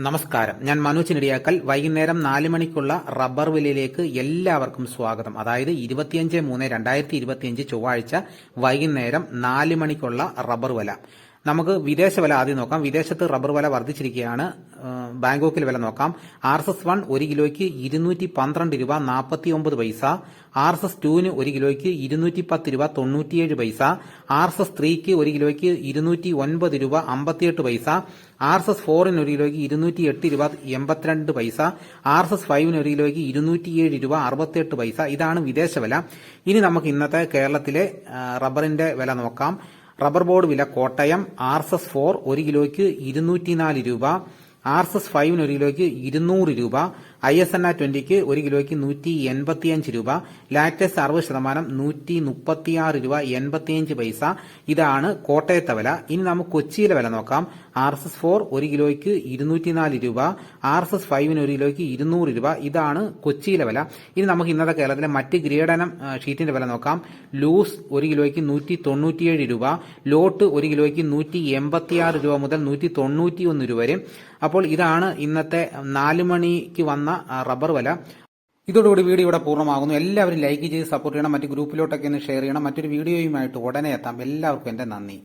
നമസ്കാരം. ഞാൻ മനോജ് നെടിയാക്കൽ. വൈകുന്നേരം 4 മണിക്കുള്ള റബ്ബർ വിലയിലേക്ക് എല്ലാവർക്കും സ്വാഗതം. അതായത് 25/3/2025 ചൊവ്വാഴ്ച വൈകുന്നേരം 4 മണിക്കുള്ള റബ്ബർ വില. നമുക്ക് വിദേശ വില ആദ്യം നോക്കാം. വിദേശത്ത് റബ്ബർ വില വർദ്ധിച്ചിരിക്കുകയാണ്. ബാങ്കോക്കിൽ വില നോക്കാം. RSS1 1 കിലോയ്ക്ക് 212 രൂപ 49 പൈസ. RSS2 1 കിലോയ്ക്ക് 210 രൂപ 97 പൈസ. RSS3 1 കിലോയ്ക്ക് 209 രൂപ 58 പൈസ. RSS4 1 കിലോയ്ക്ക് 208 രൂപ 82 പൈസ. RSS5 1 കിലോയ്ക്ക് 207 രൂപ 68 പൈസ. ഇതാണ് വിദേശ വില. ഇനി നമുക്ക് ഇന്നത്തെ കേരളത്തിലെ റബ്ബറിന്റെ വില നോക്കാം. റബ്ബർ ബോർഡ് വില കോട്ടയം RSS4 1 കിലോയ്ക്ക് 204 രൂപ. RSS5 1 കിലോയ്ക്ക് 200 രൂപ. ISNA 20ക്ക് 1 കിലോയ്ക്ക് 185 രൂപ. ലാക്ടേസ് 60% 136 രൂപ 85 പൈസ. ഇതാണ് കോട്ടയത്തെ വില. ഇനി നമുക്ക് കൊച്ചിയിലെ വില നോക്കാം. RSS4 1 കിലോയ്ക്ക് 204 രൂപ. RSS5 1 കിലോയ്ക്ക് 200 രൂപ. ഇതാണ് കൊച്ചിയിലെ വില. ഇനി നമുക്ക് ഇന്നത്തെ കേരളത്തിലെ മറ്റ് ഗ്രേഡനം ഷീറ്റിന്റെ വില നോക്കാം. ലൂസ് 1 കിലോയ്ക്ക് 197 രൂപ. ലോട്ട് 1 കിലോയ്ക്ക് 186 രൂപ മുതൽ 191 രൂപ വരെ. അപ്പോൾ ഇതാണ് ഇന്നത്തെ 4 മണിക്ക് വന്ന റബ്ബർ വില. ഇതോടുകൂടി വീഡിയോ ഇവിടെ പൂർണ്ണമാകുന്നു. എല്ലാവരും ലൈക്ക് ചെയ്ത് സപ്പോർട്ട് ചെയ്യണം. മറ്റു ഗ്രൂപ്പിലോട്ടൊക്കെ ഒന്ന് ഷെയർ ചെയ്യണം. മറ്റൊരു വീഡിയോയുമായിട്ട് ഉടനെ എത്താം. എല്ലാവർക്കും എന്റെ നന്ദി.